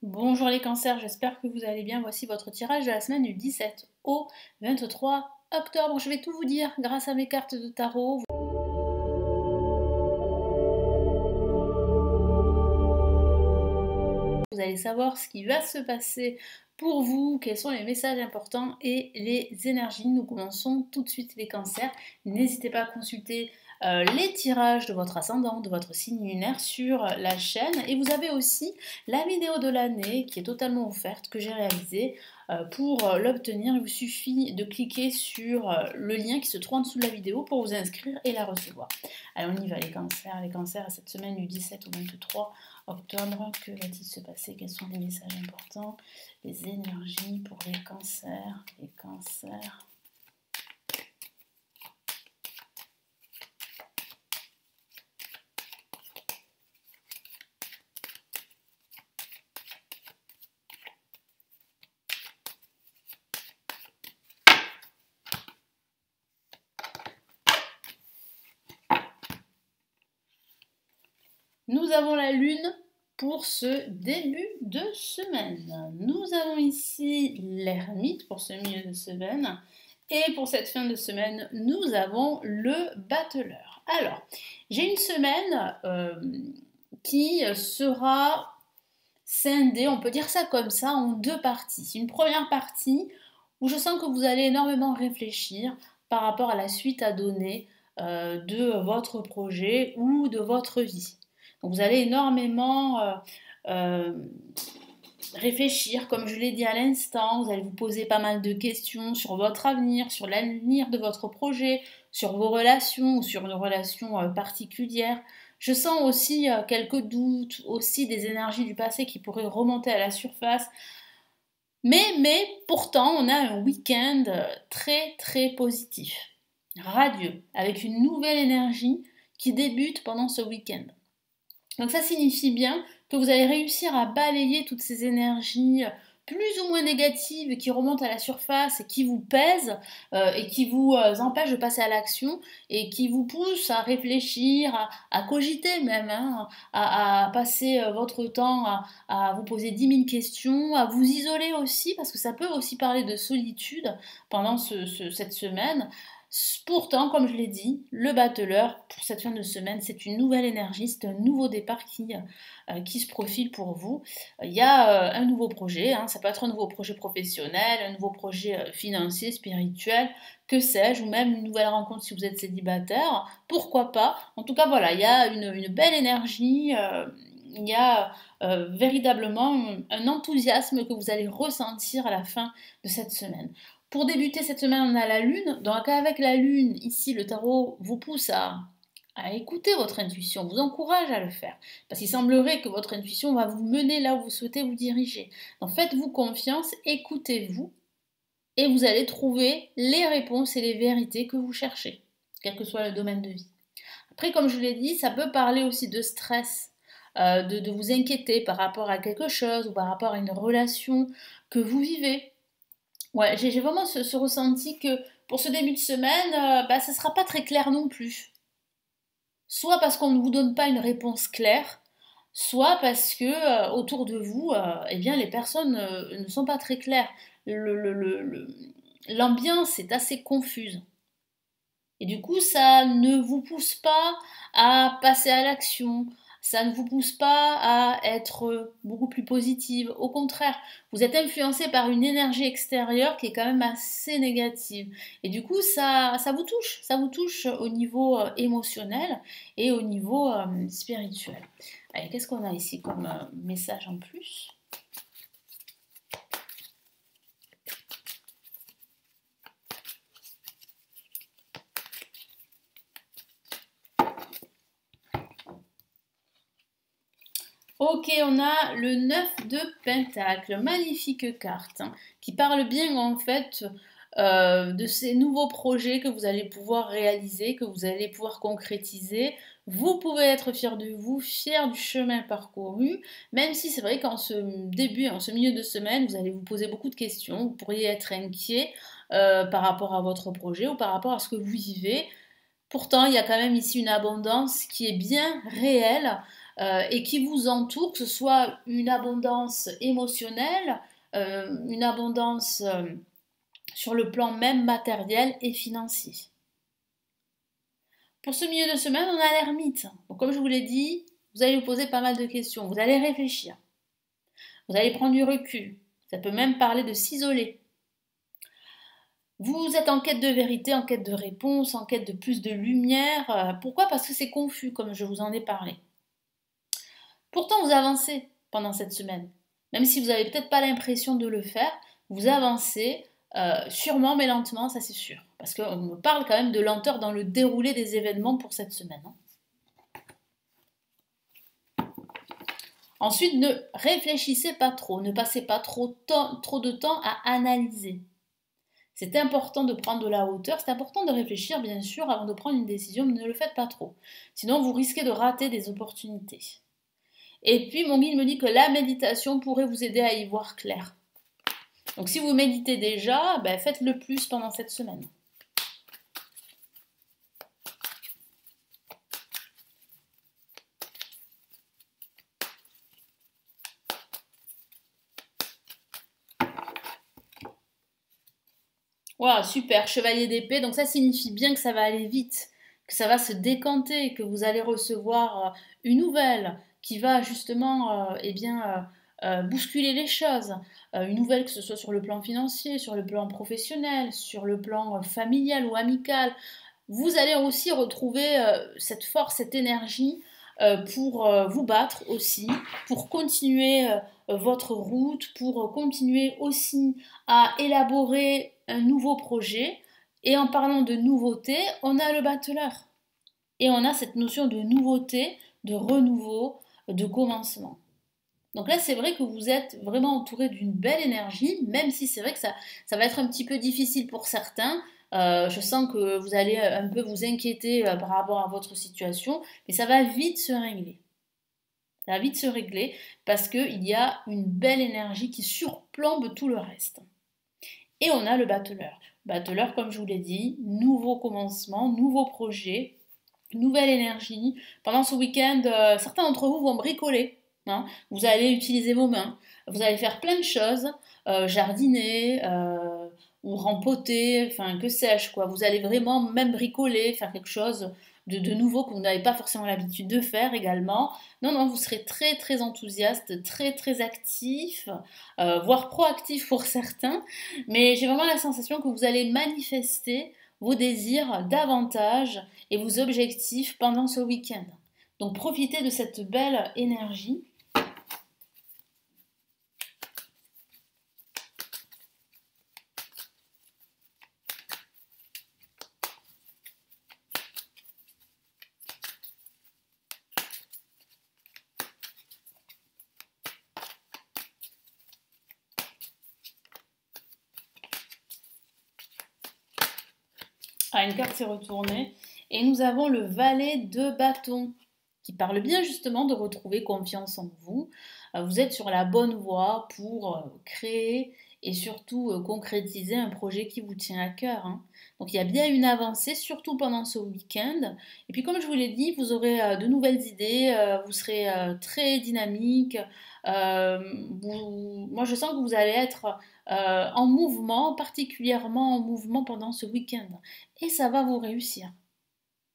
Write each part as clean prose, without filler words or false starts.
Bonjour les cancers, j'espère que vous allez bien. Voici votre tirage de la semaine du 17 au 23 octobre. Je vais tout vous dire grâce à mes cartes de tarot. Vous allez savoir ce qui va se passer pour vous, quels sont les messages importants et les énergies. Nous commençons tout de suite les cancers. N'hésitez pas à consulter les tirages de votre ascendant, de votre signe lunaire sur la chaîne. Et vous avez aussi la vidéo de l'année qui est totalement offerte, que j'ai réalisée. Pour l'obtenir, il vous suffit de cliquer sur le lien qui se trouve en dessous de la vidéo pour vous inscrire et la recevoir. Alors on y va les cancers. Les cancers, cette semaine du 17 au 23 octobre, que va-t-il se passer? Quels sont les messages importants? Les énergies pour les cancers. Les cancers. Nous avons la lune pour ce début de semaine. Nous avons ici l'ermite pour ce milieu de semaine. Et pour cette fin de semaine, nous avons le battleur. Alors, j'ai une semaine qui sera scindée, on peut dire ça comme ça, en deux parties. Une première partie où je sens que vous allez énormément réfléchir par rapport à la suite à donner de votre projet ou de votre vie. Donc vous allez énormément réfléchir, comme je l'ai dit à l'instant, vous allez vous poser pas mal de questions sur votre avenir, sur l'avenir de votre projet, sur vos relations ou sur une relation particulière. Je sens aussi quelques doutes, aussi des énergies du passé qui pourraient remonter à la surface. Mais pourtant, on a un week-end très très positif, radieux, avec une nouvelle énergie qui débute pendant ce week-end. Donc ça signifie bien que vous allez réussir à balayer toutes ces énergies plus ou moins négatives qui remontent à la surface et qui vous pèsent et qui vous empêchent de passer à l'action et qui vous poussent à réfléchir, à cogiter même, hein, à passer votre temps à vous poser 10 000 questions, à vous isoler aussi, parce que ça peut aussi parler de solitude pendant cette semaine. Pourtant, comme je l'ai dit, le battleur, pour cette fin de semaine, c'est une nouvelle énergie, c'est un nouveau départ qui se profile pour vous. Il y a un nouveau projet, hein, ça peut être un nouveau projet professionnel, un nouveau projet financier, spirituel, que sais-je, ou même une nouvelle rencontre si vous êtes célibataire, pourquoi pas. En tout cas, voilà, il y a une belle énergie, il y a véritablement un enthousiasme que vous allez ressentir à la fin de cette semaine. Pour débuter cette semaine, on a la lune. Donc avec la lune, ici, le tarot vous pousse à écouter votre intuition, vous encourage à le faire. Parce qu'il semblerait que votre intuition va vous mener là où vous souhaitez vous diriger. Donc faites-vous confiance, écoutez-vous, et vous allez trouver les réponses et les vérités que vous cherchez, quel que soit le domaine de vie. Après, comme je l'ai dit, ça peut parler aussi de stress, de vous inquiéter par rapport à quelque chose ou par rapport à une relation que vous vivez. Ouais, j'ai vraiment ce ressenti que pour ce début de semaine, ça sera pas très clair non plus. Soit parce qu'on ne vous donne pas une réponse claire, soit parce que autour de vous, eh bien, les personnes ne sont pas très claires. L'ambiance est assez confuse. Et du coup, ça ne vous pousse pas à passer à l'action, ça ne vous pousse pas à être beaucoup plus positive. Au contraire, vous êtes influencé par une énergie extérieure qui est quand même assez négative. Et du coup, ça vous touche au niveau émotionnel et au niveau spirituel. Allez, qu'est-ce qu'on a ici comme message en plus? Ok, on a le 9 de Pentacle, magnifique carte, hein, qui parle bien en fait de ces nouveaux projets que vous allez pouvoir réaliser, que vous allez pouvoir concrétiser. Vous pouvez être fier de vous, fier du chemin parcouru, même si c'est vrai qu'en ce début, en ce milieu de semaine, vous allez vous poser beaucoup de questions, vous pourriez être inquiet par rapport à votre projet ou par rapport à ce que vous vivez. Pourtant, il y a quand même ici une abondance qui est bien réelle. et qui vous entoure, que ce soit une abondance émotionnelle, une abondance sur le plan même matériel et financier. Pour ce milieu de semaine, on a l'ermite. Donc, comme je vous l'ai dit, vous allez vous poser pas mal de questions, vous allez réfléchir, vous allez prendre du recul, ça peut même parler de s'isoler. Vous êtes en quête de vérité, en quête de réponse, en quête de plus de lumière. Pourquoi? Parce que c'est confus, comme je vous en ai parlé. Pourtant, vous avancez pendant cette semaine. Même si vous n'avez peut-être pas l'impression de le faire, vous avancez sûrement mais lentement, ça c'est sûr. Parce qu'on me parle quand même de lenteur dans le déroulé des événements pour cette semaine. Ensuite, ne réfléchissez pas trop, ne passez pas trop de temps à analyser. C'est important de prendre de la hauteur, c'est important de réfléchir bien sûr avant de prendre une décision, mais ne le faites pas trop. Sinon, vous risquez de rater des opportunités. Et puis, mon guide me dit que la méditation pourrait vous aider à y voir clair. Donc, si vous méditez déjà, faites-le plus pendant cette semaine. Wow, super, chevalier d'épée. Donc ça signifie bien que ça va aller vite, que ça va se décanter, que vous allez recevoir une nouvelle qui va justement bousculer les choses. Une nouvelle que ce soit sur le plan financier, sur le plan professionnel, sur le plan familial ou amical. Vous allez aussi retrouver cette force, cette énergie pour vous battre aussi, pour continuer votre route, pour continuer aussi à élaborer un nouveau projet. Et en parlant de nouveauté, on a le battleur. Et on a cette notion de nouveauté, de renouveau, de commencement. Donc là, c'est vrai que vous êtes vraiment entouré d'une belle énergie, même si c'est vrai que ça va être un petit peu difficile pour certains. Je sens que vous allez un peu vous inquiéter par rapport à votre situation, mais ça va vite se régler. Ça va vite se régler parce qu'il y a une belle énergie qui surplombe tout le reste. Et on a le battleur. Battleur, comme je vous l'ai dit, nouveau commencement, nouveau projet, nouvelle énergie. Pendant ce week-end, certains d'entre vous vont bricoler. Vous allez utiliser vos mains. Vous allez faire plein de choses. Jardiner, ou rempoter, enfin que sais-je quoi. Vous allez vraiment même bricoler, faire quelque chose de nouveau que vous n'avez pas forcément l'habitude de faire également. Non, vous serez très très enthousiaste, très très actif, voire proactif pour certains. Mais j'ai vraiment la sensation que vous allez manifester vos désirs davantage et vos objectifs pendant ce week-end. Donc profitez de cette belle énergie. Ah, une carte s'est retournée. Et nous avons le valet de bâton qui parle bien justement de retrouver confiance en vous. Vous êtes sur la bonne voie pour créer et surtout concrétiser un projet qui vous tient à cœur. Donc il y a bien une avancée, surtout pendant ce week-end. Et puis comme je vous l'ai dit, vous aurez de nouvelles idées, vous serez très dynamique. Moi je sens que vous allez être en mouvement, particulièrement en mouvement pendant ce week-end. Et ça va vous réussir.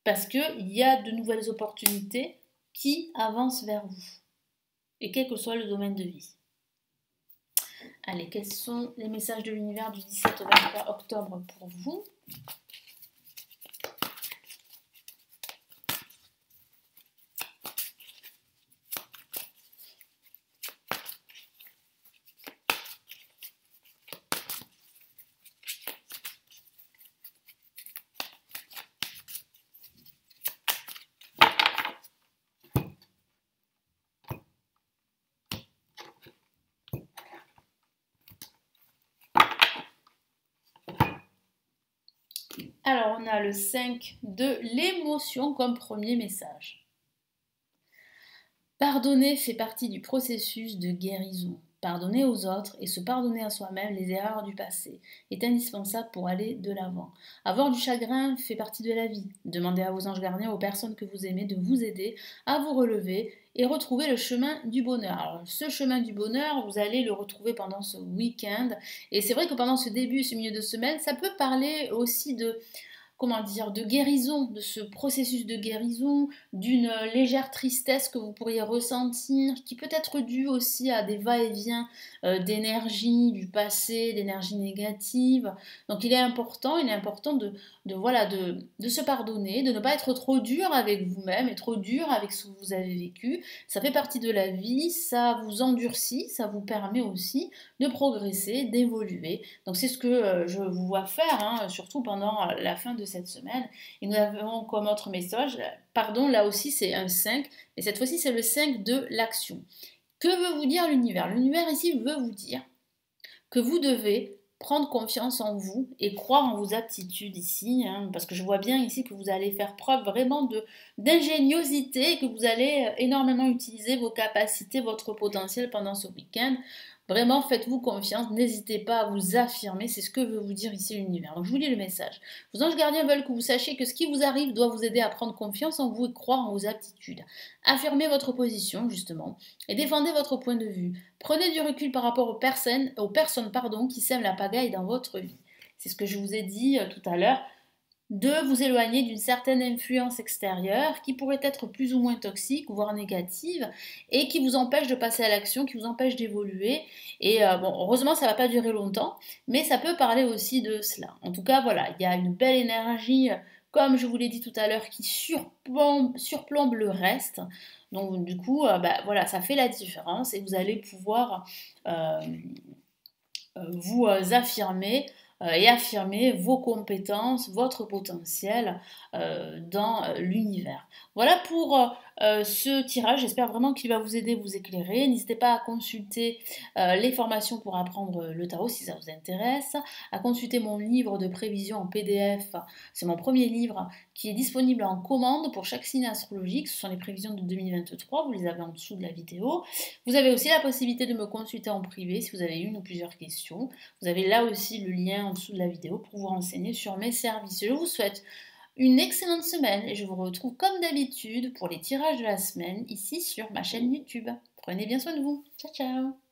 Parce qu'il y a de nouvelles opportunités qui avancent vers vous. Et quel que soit le domaine de vie. Allez, quels sont les messages de l'univers du 17 au 23 octobre pour vous? Alors, on a le 5 de l'émotion comme premier message. Pardonner fait partie du processus de guérison. Pardonner aux autres et se pardonner à soi-même les erreurs du passé est indispensable pour aller de l'avant. Avoir du chagrin fait partie de la vie. Demandez à vos anges gardiens, aux personnes que vous aimez, de vous aider à vous relever et retrouver le chemin du bonheur. Alors ce chemin du bonheur, vous allez le retrouver pendant ce week-end. Et c'est vrai que pendant ce début, ce milieu de semaine, ça peut parler aussi de comment dire, de guérison, de ce processus de guérison, d'une légère tristesse que vous pourriez ressentir, qui peut être due aussi à des va-et-vient d'énergie du passé, d'énergie négative. Donc il est important voilà, de se pardonner, de ne pas être trop dur avec vous-même et trop dur avec ce que vous avez vécu. Ça fait partie de la vie, ça vous endurcit, ça vous permet aussi de progresser, d'évoluer. Donc c'est ce que je vous vois faire, hein, surtout pendant la fin de cette semaine. Et nous avons comme autre message, pardon, là aussi c'est un 5, mais cette fois-ci c'est le 5 de l'action. Que veut vous dire l'univers? L'univers ici veut vous dire que vous devez prendre confiance en vous et croire en vos aptitudes ici, hein, parce que je vois bien ici que vous allez faire preuve vraiment d'ingéniosité, que vous allez énormément utiliser vos capacités, votre potentiel pendant ce week-end. Vraiment, faites-vous confiance, n'hésitez pas à vous affirmer, c'est ce que veut vous dire ici l'univers. Donc je vous lis le message. Vos anges gardiens veulent que vous sachiez que ce qui vous arrive doit vous aider à prendre confiance en vous et croire en vos aptitudes. Affirmez votre position, justement, et défendez votre point de vue. Prenez du recul par rapport aux personnes qui sèment la pagaille dans votre vie. C'est ce que je vous ai dit tout à l'heure, de vous éloigner d'une certaine influence extérieure qui pourrait être plus ou moins toxique, voire négative, et qui vous empêche de passer à l'action, qui vous empêche d'évoluer. Et bon, heureusement, ça ne va pas durer longtemps, mais ça peut parler aussi de cela. En tout cas, voilà, il y a une belle énergie, comme je vous l'ai dit tout à l'heure, qui surplombe le reste. Donc du coup, voilà, ça fait la différence et vous allez pouvoir euh, vous affirmer et affirmer vos compétences, votre potentiel dans l'univers. Voilà pour ce tirage, j'espère vraiment qu'il va vous aider, vous éclairer. N'hésitez pas à consulter les formations pour apprendre le tarot si ça vous intéresse, à consulter mon livre de prévision en PDF, c'est mon premier livre qui est disponible en commande pour chaque signe astrologique, ce sont les prévisions de 2023, vous les avez en dessous de la vidéo. Vous avez aussi la possibilité de me consulter en privé si vous avez une ou plusieurs questions. Vous avez là aussi le lien en dessous de la vidéo pour vous renseigner sur mes services. Je vous souhaite une excellente semaine et je vous retrouve comme d'habitude pour les tirages de la semaine ici sur ma chaîne YouTube. Prenez bien soin de vous. Ciao ciao.